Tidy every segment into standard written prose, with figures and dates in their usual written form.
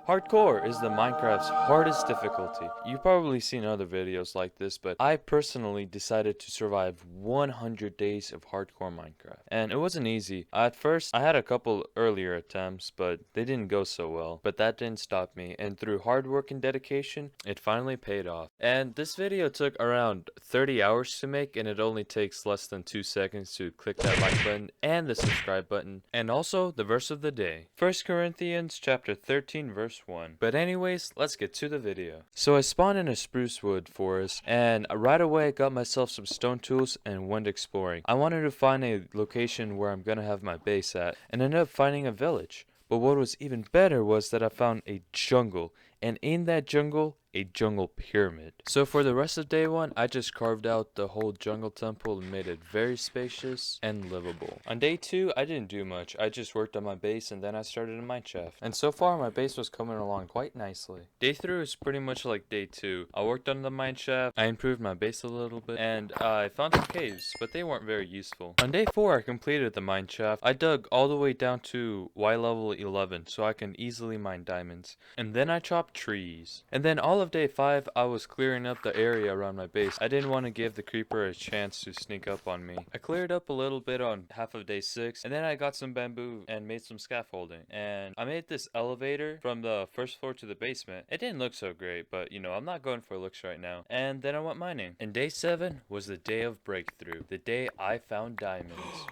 Hardcore is the Minecraft's hardest difficulty. You've probably seen other videos like this, but I personally decided to survive 100 days of hardcore Minecraft. And it wasn't easy. At first, I had a couple earlier attempts, but they didn't go so well. But that didn't stop me, and through hard work and dedication, it finally paid off. And this video took around 30 hours to make, and it only takes less than 2 seconds to click that like button and the subscribe button. And also, the verse of the day. 1 Corinthians chapter 13 verse 1. But anyways, let's get to the video. So I spawned in a spruce wood forest, and right away I got myself some stone tools and went exploring. I wanted to find a location where I'm gonna have my base at, and ended up finding a village. But what was even better was that I found a jungle, and in that jungle, a jungle pyramid. So for the rest of day one, I just carved out the whole jungle temple and made it very spacious and livable. On day two, I didn't do much. I just worked on my base and then I started a mine shaft. And so far, my base was coming along quite nicely. Day three was pretty much like day two. I worked on the mine shaft, I improved my base a little bit, and I found some caves, but they weren't very useful. On day four, I completed the mine shaft. I dug all the way down to Y level 11 so I can easily mine diamonds. And then I chopped trees. And then all of day 5, I was clearing up the area around my base. I didn't want to give the creeper a chance to sneak up on me. I cleared up a little bit on half of day 6, and then I got some bamboo and made some scaffolding. And I made this elevator from the first floor to the basement. It didn't look so great, but you know, I'm not going for looks right now. And then I went mining. And day 7 was the day of breakthrough. The day I found diamonds.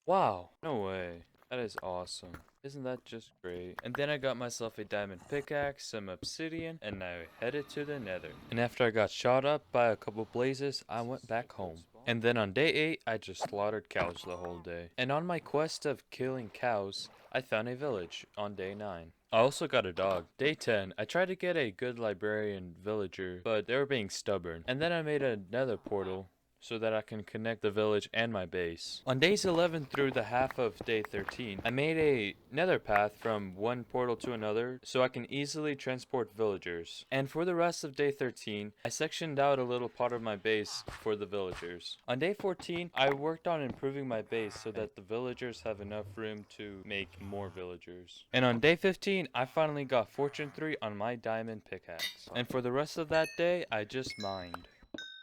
Wow, no way. That is awesome. Isn't that just great? And then I got myself a diamond pickaxe, some obsidian, and I headed to the nether. And after I got shot up by a couple blazes, I went back home. And then on day 8, I just slaughtered cows the whole day. And on my quest of killing cows, I found a village on day 9. I also got a dog. Day 10, I tried to get a good librarian villager, but they were being stubborn. And then I made a nether portal so that I can connect the village and my base. On days 11 through the half of day 13, I made a nether path from one portal to another so I can easily transport villagers. And for the rest of day 13, I sectioned out a little part of my base for the villagers. On day 14, I worked on improving my base so that the villagers have enough room to make more villagers. And on day 15, I finally got Fortune 3 on my diamond pickaxe. And for the rest of that day, I just mined.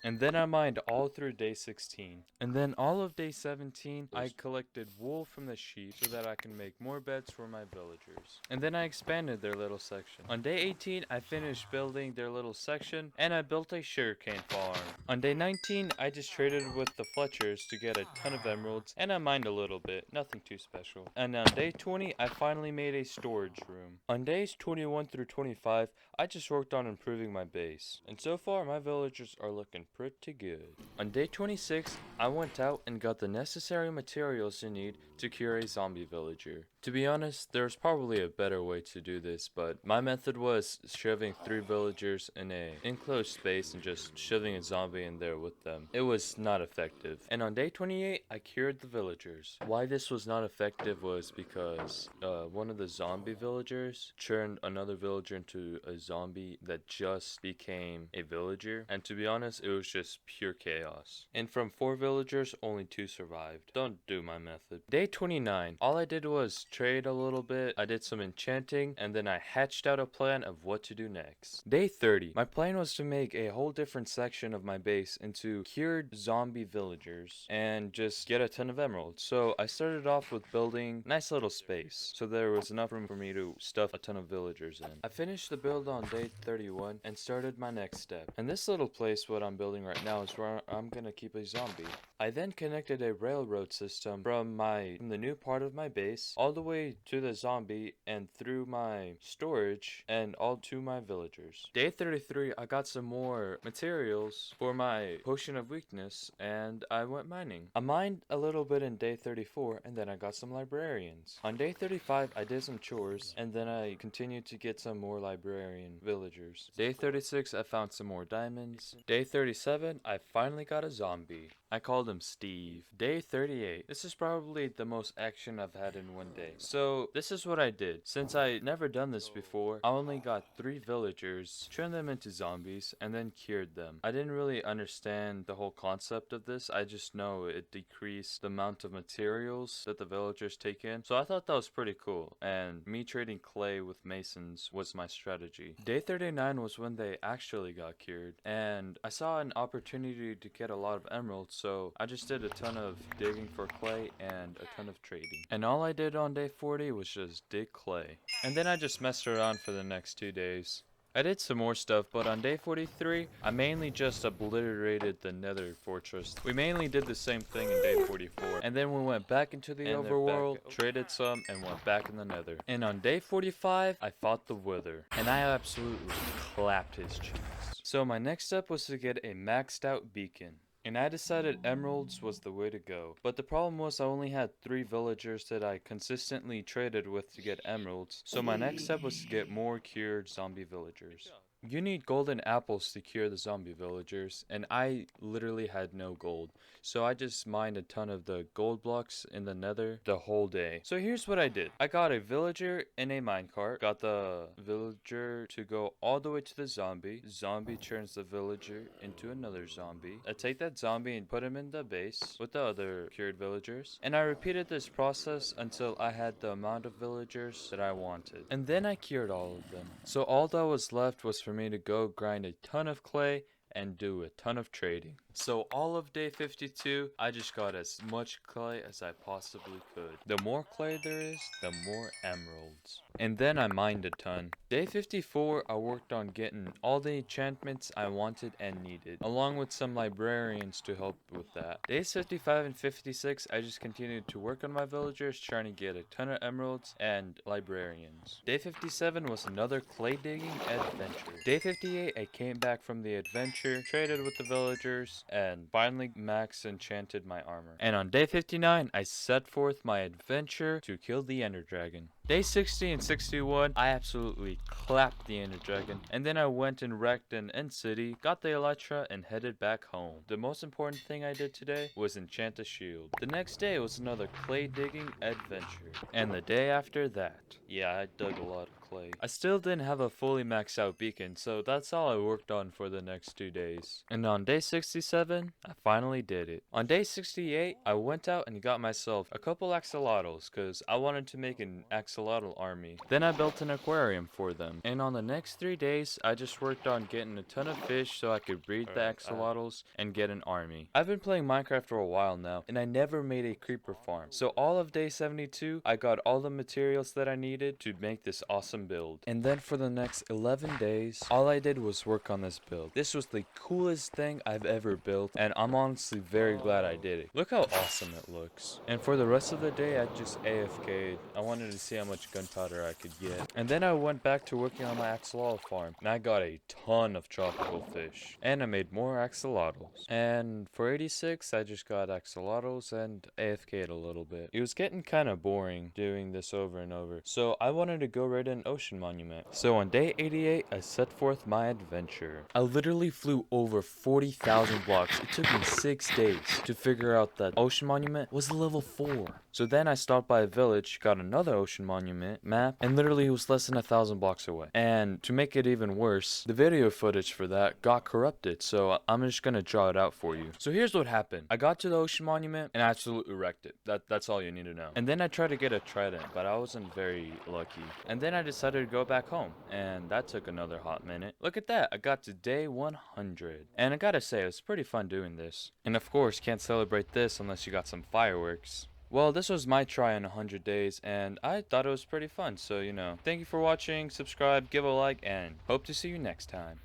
And then I mined all through day 16. And then all of day 17, I collected wool from the sheep so that I can make more beds for my villagers. And then I expanded their little section. On day 18, I finished building their little section, and I built a sugarcane farm. On day 19, I just traded with the Fletchers to get a ton of emeralds, and I mined a little bit, nothing too special. And on day 20, I finally made a storage room. On days 21 through 25, I just worked on improving my base. And so far, my villagers are looking pretty good. On day 26, I went out and got the necessary materials you need to cure a zombie villager. To be honest, there's probably a better way to do this, but my method was shoving 3 villagers in a enclosed space and just shoving a zombie in there with them. It was not effective. And on day 28, I cured the villagers. Why this was not effective was because one of the zombie villagers turned another villager into a zombie that just became a villager. And to be honest, it was just pure chaos. And from 4 villagers, only 2 survived. Don't do my method. Day 29, all I did was trade a little bit, I did some enchanting, and then I hatched out a plan of what to do next. Day 30, my plan was to make a whole different section of my base into cured zombie villagers and just get a ton of emeralds. So I started off with building a nice little space so there was enough room for me to stuff a ton of villagers in. I finished the build on day 31 and started my next step. And this little place, what I'm building right now, is where I'm gonna keep a zombie. I then connected a railroad system from the new part of my base all the way to the zombie and through my storage and all to my villagers. Day 33, I got some more materials for my potion of weakness and I went mining. I mined a little bit in day 34 and then I got some librarians. On day 35, I did some chores and then I continued to get some more librarian villagers. Day 36, I found some more diamonds. Day 37, I finally got a zombie. I called him Steve. Day 38. This is probably the most action I've had in one day. day. So this is what I did. Since I never done this before, I only got 3 villagers, turned them into zombies, and then cured them. I didn't really understand the whole concept of this. I just know it decreased the amount of materials that the villagers take in. So I thought that was pretty cool. And me trading clay with masons was my strategy. Day 39 was when they actually got cured. And I saw an opportunity to get a lot of emeralds. So I just did a ton of digging for clay and a ton of trading. And all I did on day 40 was just dig clay. And then I just messed around for the next 2 days. I did some more stuff, but on day 43, I mainly just obliterated the nether fortress. We mainly did the same thing in day 44. And then we went back into the overworld, traded some, and went back in the nether. And on day 45, I fought the wither. And I absolutely clapped his cheeks. So my next step was to get a maxed out beacon. And I decided emeralds was the way to go. But the problem was I only had 3 villagers that I consistently traded with to get emeralds. So my next step was to get more cured zombie villagers. You need golden apples to cure the zombie villagers, and I literally had no gold. So I just mined a ton of the gold blocks in the nether the whole day. So here's what I did. I got a villager in a minecart, got the villager to go all the way to the zombie. Zombie turns the villager into another zombie. I take that zombie and put him in the base with the other cured villagers. And I repeated this process until I had the amount of villagers that I wanted. And then I cured all of them. So all that was left was for me to go grind a ton of clay and do a ton of trading. So all of day 52, I just got as much clay as I possibly could. The more clay there is, the more emeralds. And then I mined a ton. Day 54, I worked on getting all the enchantments I wanted and needed, along with some librarians to help with that. Days 55 and 56, I just continued to work on my villagers, trying to get a ton of emeralds and librarians. Day 57 was another clay digging adventure. Day 58, I came back from the adventure, traded with the villagers, and finally max enchanted my armor. And on day 59, I set forth my adventure to kill the Ender Dragon. Day 60 and 61, I absolutely clapped the Ender Dragon, and then I went and wrecked an end city, got the Elytra, and headed back home. The most important thing I did today was enchant a shield. The next day was another clay digging adventure. And the day after that, yeah, I dug a lot of clay. I still didn't have a fully maxed out beacon, so that's all I worked on for the next 2 days. And on day 67, I finally did it. On day 68, I went out and got myself a couple axolotls, cause I wanted to make an axolotl army. Then I built an aquarium for them. And on the next 3 days, I just worked on getting a ton of fish so I could breed the axolotls and get an army. I've been playing Minecraft for a while now, and I never made a creeper farm. So all of day 72, I got all the materials that I needed to make this awesome build. And then for the next 11 days, all I did was work on this build. This was the coolest thing I've ever built, and I'm honestly very glad I did it. Look how awesome it looks. And for the rest of the day, I just AFK'd. I wanted to see how much gunpowder I could get. And then I went back to working on my axolotl farm, and I got a ton of tropical fish. And I made more axolotls. And for 86, I just got axolotls and AFK'd a little bit. It was getting kind of boring doing this over and over, so I wanted to go raid an ocean monument. So on day 88, I set forth my adventure. I literally flew over 40,000 blocks. It took me 6 days to figure out that ocean monument was level 4. So then I stopped by a village, got another ocean monument map, and literally it was less than 1,000 blocks away. And to make it even worse, the video footage for that got corrupted, so I'm just gonna draw it out for you. So here's what happened. I got to the ocean monument and I absolutely wrecked it. That's all you need to know. And then I tried to get a trident, but I wasn't very lucky. And then I decided to go back home, and that took another hot minute. Look at that, I got to day 100. And I gotta say, it was pretty fun doing this. And of course, can't celebrate this unless you got some fireworks. Well, this was my try in 100 days, and I thought it was pretty fun, so, thank you for watching, subscribe, give a like, and hope to see you next time.